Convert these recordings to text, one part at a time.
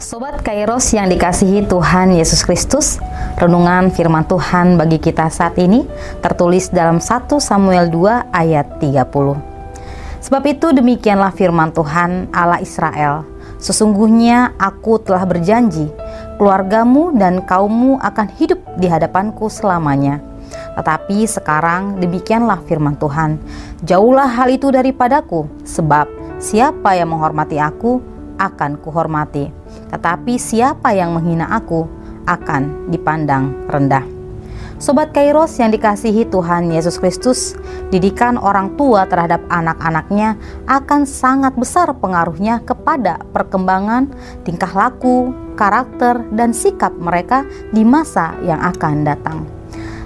Sobat Kairos yang dikasihi Tuhan Yesus Kristus, renungan firman Tuhan bagi kita saat ini tertulis dalam 1 Samuel 2 ayat 30. Sebab itu demikianlah firman Tuhan Allah Israel, sesungguhnya aku telah berjanji, keluargamu dan kaummu akan hidup di hadapanku selamanya. Tetapi sekarang demikianlah firman Tuhan, jauhlah hal itu daripadaku, sebab siapa yang menghormati aku akan kuhormati, tetapi siapa yang menghina aku akan dipandang rendah. Sobat Kairos yang dikasihi Tuhan Yesus Kristus, didikan orang tua terhadap anak-anaknya akan sangat besar pengaruhnya kepada perkembangan tingkah laku, karakter, dan sikap mereka di masa yang akan datang.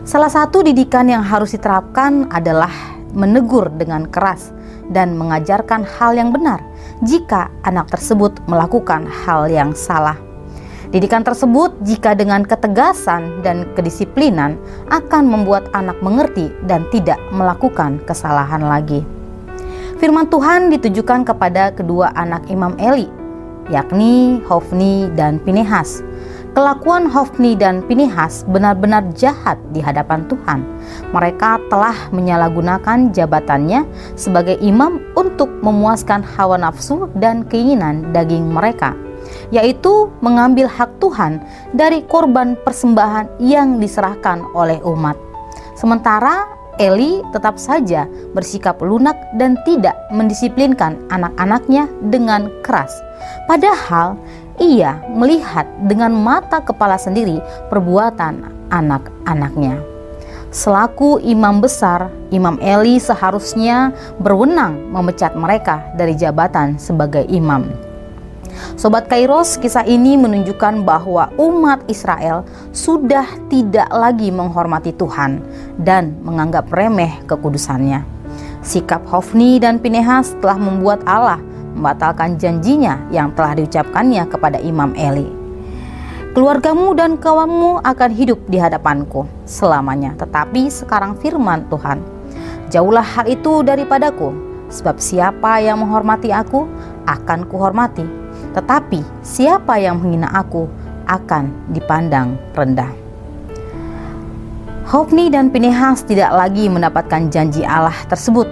Salah satu didikan yang harus diterapkan adalah menegur dengan keras dan mengajarkan hal yang benar jika anak tersebut melakukan hal yang salah. Didikan tersebut jika dengan ketegasan dan kedisiplinan akan membuat anak mengerti dan tidak melakukan kesalahan lagi. Firman Tuhan ditujukan kepada kedua anak Imam Eli, yakni Hofni dan Pinehas. Kelakuan Hofni dan Pinehas benar-benar jahat di hadapan Tuhan. Mereka telah menyalahgunakan jabatannya sebagai imam untuk memuaskan hawa nafsu dan keinginan daging mereka, yaitu mengambil hak Tuhan dari korban persembahan yang diserahkan oleh umat. Sementara Eli tetap saja bersikap lunak dan tidak mendisiplinkan anak-anaknya dengan keras. Padahal ia melihat dengan mata kepala sendiri perbuatan anak-anaknya. Selaku imam besar, Imam Eli seharusnya berwenang memecat mereka dari jabatan sebagai imam. Sobat Kairos, kisah ini menunjukkan bahwa umat Israel sudah tidak lagi menghormati Tuhan dan menganggap remeh kekudusannya. Sikap Hofni dan Pinehas telah membuat Allah membatalkan janjinya yang telah diucapkannya kepada Imam Eli. Keluargamu dan kaummu akan hidup di hadapanku selamanya. Tetapi sekarang firman Tuhan, jauhlah hal itu daripadaku, sebab siapa yang menghormati aku akan kuhormati, tetapi siapa yang menghina aku akan dipandang rendah. Hofni dan Pinehas tidak lagi mendapatkan janji Allah tersebut.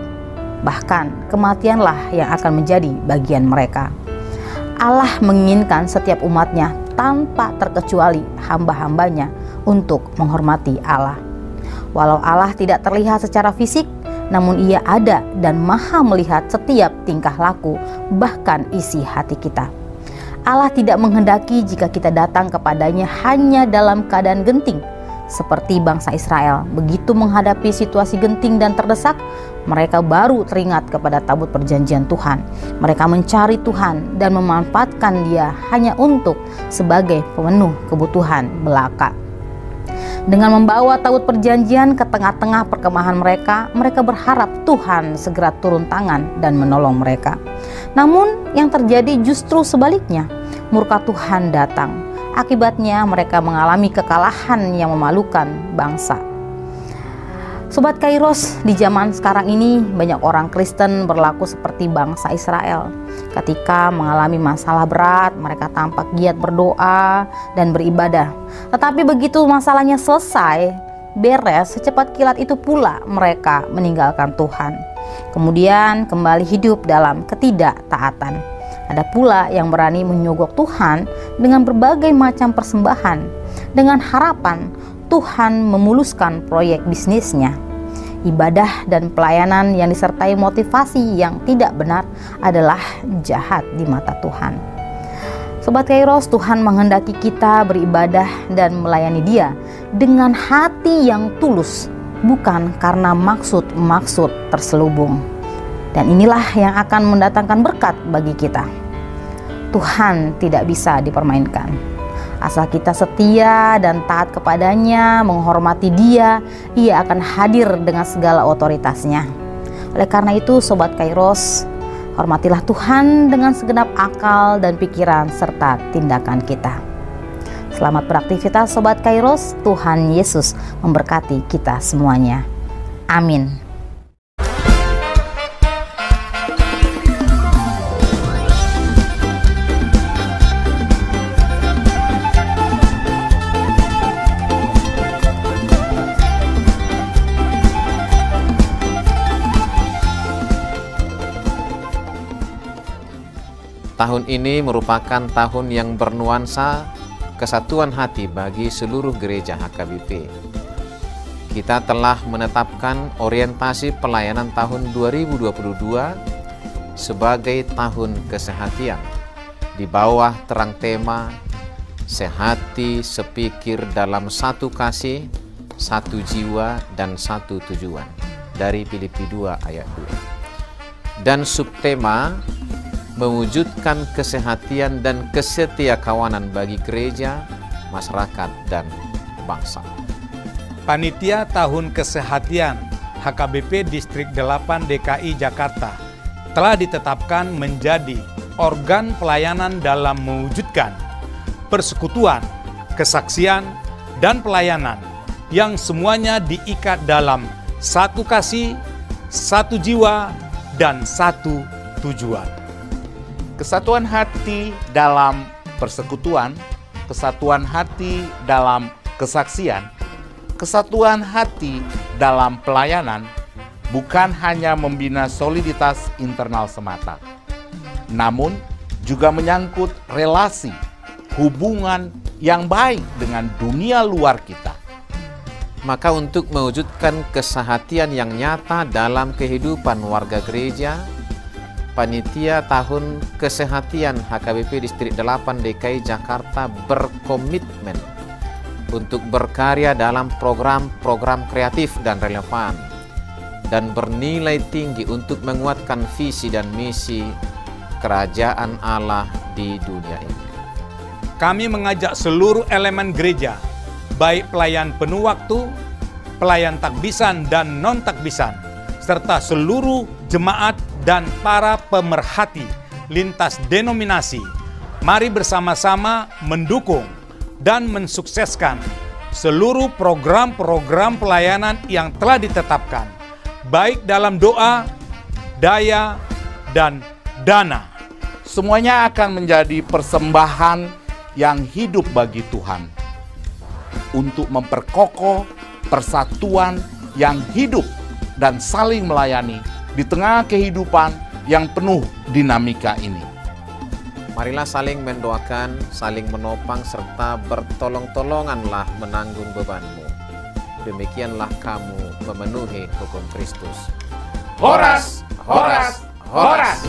Bahkan kematianlah yang akan menjadi bagian mereka. Allah menginginkan setiap umatnya tanpa terkecuali hamba-hambanya untuk menghormati Allah. Walau Allah tidak terlihat secara fisik, namun Ia ada dan maha melihat setiap tingkah laku, bahkan isi hati kita. Allah tidak menghendaki jika kita datang kepadanya hanya dalam keadaan genting. Seperti bangsa Israel, begitu menghadapi situasi genting dan terdesak, mereka baru teringat kepada tabut perjanjian Tuhan. Mereka mencari Tuhan dan memanfaatkan Dia hanya untuk sebagai pemenuh kebutuhan belaka. Dengan membawa tabut perjanjian ke tengah-tengah perkemahan mereka, mereka berharap Tuhan segera turun tangan dan menolong mereka. Namun yang terjadi justru sebaliknya, murka Tuhan datang. Akibatnya mereka mengalami kekalahan yang memalukan bangsa. Sobat Kairos, di zaman sekarang ini banyak orang Kristen berlaku seperti bangsa Israel. Ketika mengalami masalah berat, mereka tampak giat berdoa dan beribadah. Tetapi begitu masalahnya selesai, beres, secepat kilat itu pula mereka meninggalkan Tuhan. Kemudian kembali hidup dalam ketidaktaatan. Ada pula yang berani menyogok Tuhan dengan berbagai macam persembahan, dengan harapan Tuhan memuluskan proyek bisnisnya. Ibadah dan pelayanan yang disertai motivasi yang tidak benar adalah jahat di mata Tuhan. Sobat Kairos, Tuhan menghendaki kita beribadah dan melayani Dia dengan hati yang tulus, bukan karena maksud-maksud terselubung. Dan inilah yang akan mendatangkan berkat bagi kita. Tuhan tidak bisa dipermainkan. Asal kita setia dan taat kepadanya, menghormati Dia, Ia akan hadir dengan segala otoritasnya. Oleh karena itu, Sobat Kairos, hormatilah Tuhan dengan segenap akal dan pikiran serta tindakan kita. Selamat beraktivitas Sobat Kairos. Tuhan Yesus memberkati kita semuanya. Amin. Tahun ini merupakan tahun yang bernuansa kesatuan hati bagi seluruh gereja HKBP. Kita telah menetapkan orientasi pelayanan tahun 2022 sebagai tahun kesehatian di bawah terang tema sehati sepikir dalam satu kasih, satu jiwa, dan satu tujuan dari Filipi 2 ayat 2. Dan subtema mewujudkan kesehatian dan kesetiakawanan bagi gereja, masyarakat, dan bangsa. Panitia Tahun Kesehatian HKBP Distrik 8 DKI Jakarta telah ditetapkan menjadi organ pelayanan dalam mewujudkan persekutuan, kesaksian, dan pelayanan yang semuanya diikat dalam satu kasih, satu jiwa, dan satu tujuan. Kesatuan hati dalam persekutuan, kesatuan hati dalam kesaksian, kesatuan hati dalam pelayanan bukan hanya membina soliditas internal semata, namun juga menyangkut relasi, hubungan yang baik dengan dunia luar kita. Maka untuk mewujudkan kesehatian yang nyata dalam kehidupan warga gereja, Panitia Tahun Kesehatian HKBP Distrik 8 DKI Jakarta berkomitmen untuk berkarya dalam program-program kreatif dan relevan dan bernilai tinggi untuk menguatkan visi dan misi kerajaan Allah di dunia ini. Kami mengajak seluruh elemen gereja, baik pelayan penuh waktu, pelayan takbisan dan non-takbisan, serta seluruh jemaat dan para pemerhati lintas denominasi, mari bersama-sama mendukung dan mensukseskan seluruh program-program pelayanan yang telah ditetapkan, baik dalam doa, daya, dan dana. Semuanya akan menjadi persembahan yang hidup bagi Tuhan untuk memperkokoh persatuan yang hidup dan saling melayani di tengah kehidupan yang penuh dinamika ini. Marilah saling mendoakan, saling menopang, serta bertolong-tolonganlah menanggung bebanmu. Demikianlah kamu memenuhi hukum Kristus. Horas, horas, horas!